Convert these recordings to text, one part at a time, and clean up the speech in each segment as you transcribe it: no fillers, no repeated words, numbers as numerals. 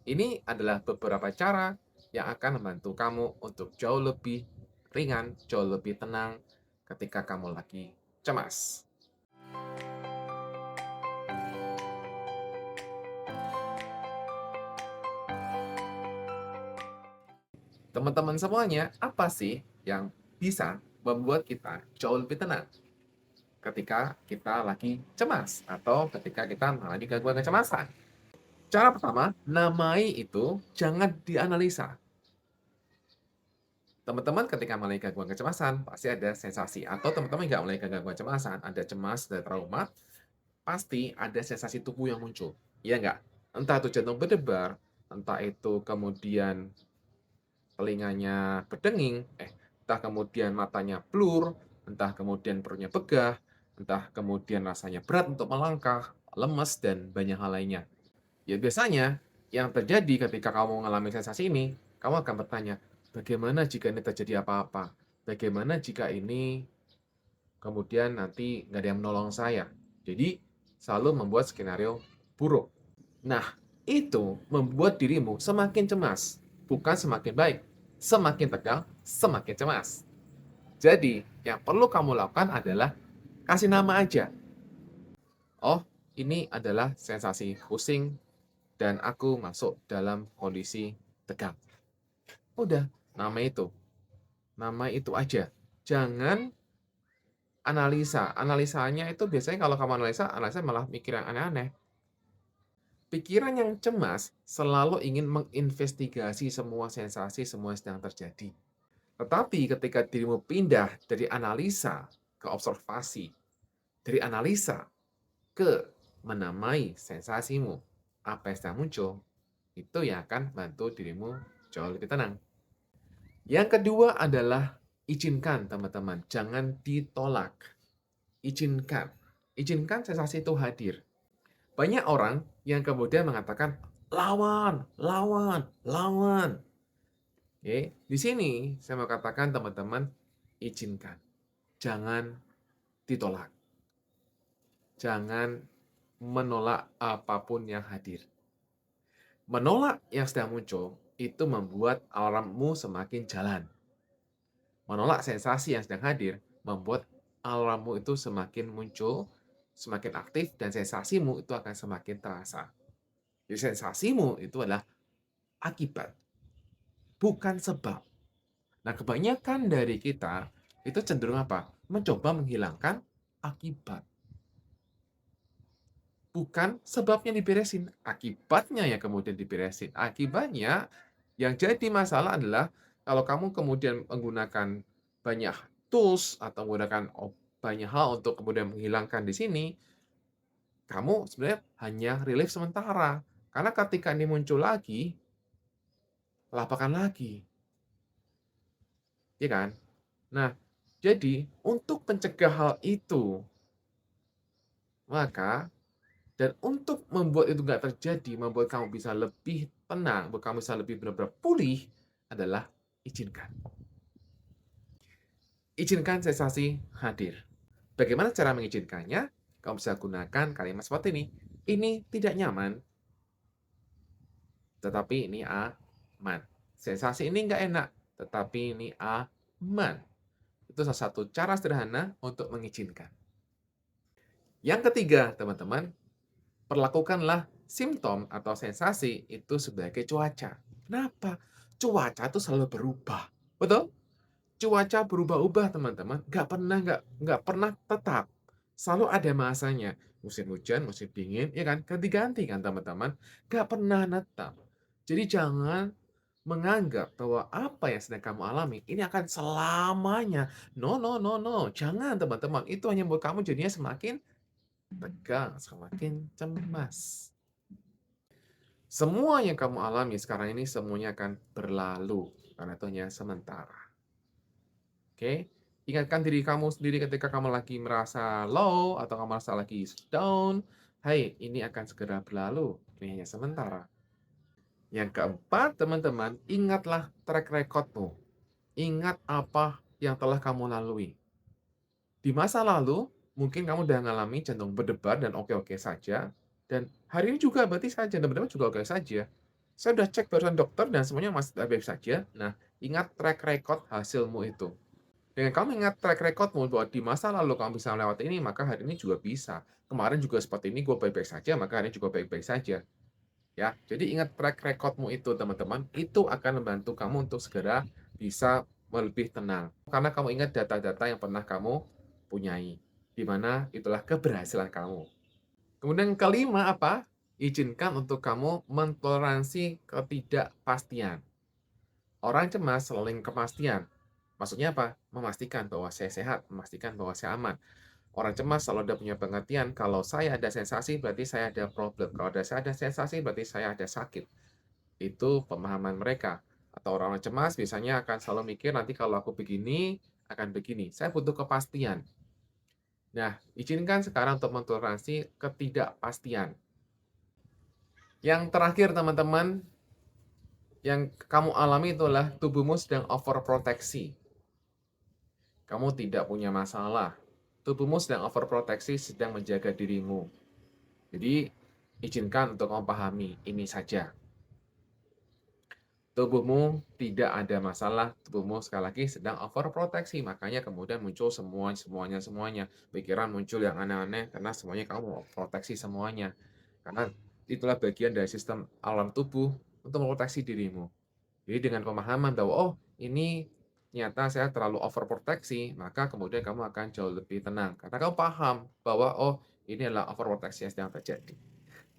Ini adalah beberapa cara yang akan membantu kamu untuk jauh lebih ringan, jauh lebih tenang ketika kamu lagi cemas. Teman-teman semuanya, apa sih yang bisa membuat kita jauh lebih tenang ketika kita lagi cemas atau ketika kita mengalami gangguan kecemasan? Cara pertama, namai itu jangan dianalisa. Teman-teman ketika mengalami gangguan kecemasan, pasti ada sensasi. Atau teman-teman nggak mengalami gangguan kecemasan, ada cemas, ada trauma, pasti ada sensasi tubuh yang muncul. Iya nggak? Entah itu jantung berdebar, entah itu kemudian telinganya berdenging, entah kemudian matanya blur, entah kemudian perutnya begah, entah kemudian rasanya berat untuk melangkah, lemes, dan banyak hal lainnya. Ya biasanya yang terjadi ketika kamu mengalami sensasi ini, kamu akan bertanya, bagaimana jika ini terjadi apa-apa? Bagaimana jika ini kemudian nanti nggak ada yang menolong saya? Jadi selalu membuat skenario buruk. Nah, itu membuat dirimu semakin cemas, bukan semakin baik. Semakin tegang, semakin cemas. Jadi, yang perlu kamu lakukan adalah kasih nama aja. Oh, ini adalah sensasi pusing dan aku masuk dalam kondisi tegang. Udah, nama itu. Nama itu aja. Jangan analisa. Analisanya itu biasanya kalau kamu analisa, analisa malah mikir yang aneh-aneh. Pikiran yang cemas selalu ingin menginvestigasi semua sensasi, semua yang sedang terjadi. Tetapi ketika dirimu pindah dari analisa ke observasi, dari analisa ke menamai sensasimu, apa yang sedang muncul, itu yang akan bantu dirimu jauh lebih tenang. Yang kedua adalah izinkan teman-teman, jangan ditolak. Izinkan. Izinkan sensasi itu hadir. Banyak orang yang kemudian mengatakan, lawan, lawan, lawan. Oke, di sini saya mau katakan teman-teman, izinkan. Jangan ditolak. Jangan menolak apapun yang hadir. Menolak yang sedang muncul itu membuat alarmmu semakin jalan. Menolak sensasi yang sedang hadir membuat alarmmu itu semakin muncul, semakin aktif, dan sensasimu itu akan semakin terasa. Jadi sensasimu itu adalah akibat, bukan sebab. Nah, kebanyakan dari kita itu cenderung apa? Mencoba menghilangkan akibat. Bukan sebabnya diberesin, akibatnya yang kemudian diberesin. Akibatnya yang jadi masalah adalah kalau kamu kemudian menggunakan banyak tools atau menggunakan banyak hal untuk kemudian menghilangkan di sini, kamu sebenarnya hanya relief sementara. Karena ketika ini muncul lagi, lapakan lagi, ya kan? Nah, jadi untuk mencegah hal itu, maka dan untuk membuat itu nggak terjadi, membuat kamu bisa lebih tenang, membuat kamu bisa lebih benar-benar pulih, adalah izinkan. Izinkan sensasi hadir. Bagaimana cara mengizinkannya? Kamu bisa gunakan kalimat seperti ini. Ini tidak nyaman, tetapi ini aman. Sensasi ini nggak enak, tetapi ini aman. Itu salah satu cara sederhana untuk mengizinkan. Yang ketiga, teman-teman, perlakukanlah simptom atau sensasi itu sebagai cuaca. Kenapa? Cuaca itu selalu berubah. Betul? Cuaca berubah-ubah, teman-teman. Nggak pernah tetap. Selalu ada masanya. Musim hujan, musim dingin, ya kan? Ganti-ganti kan, teman-teman. Nggak pernah tetap. Jadi jangan menganggap bahwa apa yang sedang kamu alami ini akan selamanya. No, no, no, no. Jangan, teman-teman. Itu hanya membuat kamu jadinya semakin tegang, semakin cemas. Semua yang kamu alami sekarang ini semuanya akan berlalu, karena itu hanya sementara. Oke? Ingatkan diri kamu sendiri ketika kamu lagi merasa low atau kamu merasa lagi down. Hai, ini akan segera berlalu. Ini hanya sementara. Yang keempat, teman-teman, ingatlah track recordmu. Ingat apa yang telah kamu lalui. Di masa lalu, mungkin kamu udah ngalami jantung berdebar dan oke-oke saja. Dan hari ini juga berarti saja, jantung berdebar juga oke saja. Saya udah cek barusan dokter dan semuanya masih baik-baik saja. Nah, ingat track record hasilmu itu. Dengan kamu ingat track record-mu bahwa di masa lalu kamu bisa melewati ini, maka hari ini juga bisa. Kemarin juga seperti ini, gue baik-baik saja, maka hari ini juga baik-baik saja. Ya, jadi ingat track record-mu itu, teman-teman. Itu akan membantu kamu untuk segera bisa lebih tenang. Karena kamu ingat data-data yang pernah kamu punyai. Di mana itulah keberhasilan kamu. Kemudian kelima apa? Izinkan untuk kamu mentoleransi ketidakpastian. Orang cemas selalu ingin kepastian. Maksudnya apa? Memastikan bahwa saya sehat, memastikan bahwa saya aman. Orang cemas selalu ada punya pengertian, kalau saya ada sensasi berarti saya ada problem. Kalau saya ada sensasi berarti saya ada sakit. Itu pemahaman mereka. Atau orang-orang cemas biasanya akan selalu mikir nanti kalau aku begini, akan begini. Saya butuh kepastian. Nah, izinkan sekarang untuk mentoleransi ketidakpastian. Yang terakhir teman-teman, yang kamu alami itulah tubuhmu sedang overproteksi. Kamu tidak punya masalah. Tubuhmu sedang overproteksi, sedang menjaga dirimu. Jadi, izinkan untuk memahami ini saja. Tubuhmu tidak ada masalah, tubuhmu sekali lagi sedang overproteksi, makanya kemudian muncul semuanya. Pikiran muncul yang aneh-aneh karena semuanya kamu proteksi semuanya. Karena itulah bagian dari sistem alam tubuh untuk memproteksi dirimu. Jadi dengan pemahaman bahwa, oh ini ternyata saya terlalu overproteksi, maka kemudian kamu akan jauh lebih tenang. Karena kamu paham bahwa, oh ini adalah overproteksi yang sedang terjadi.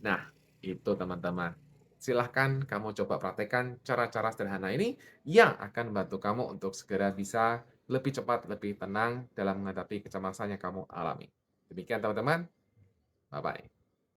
Nah, itu teman-teman. Silahkan kamu coba praktekkan cara-cara sederhana ini yang akan membantu kamu untuk segera bisa lebih cepat, lebih tenang dalam menghadapi kecemasan yang kamu alami. Demikian teman-teman, bye-bye.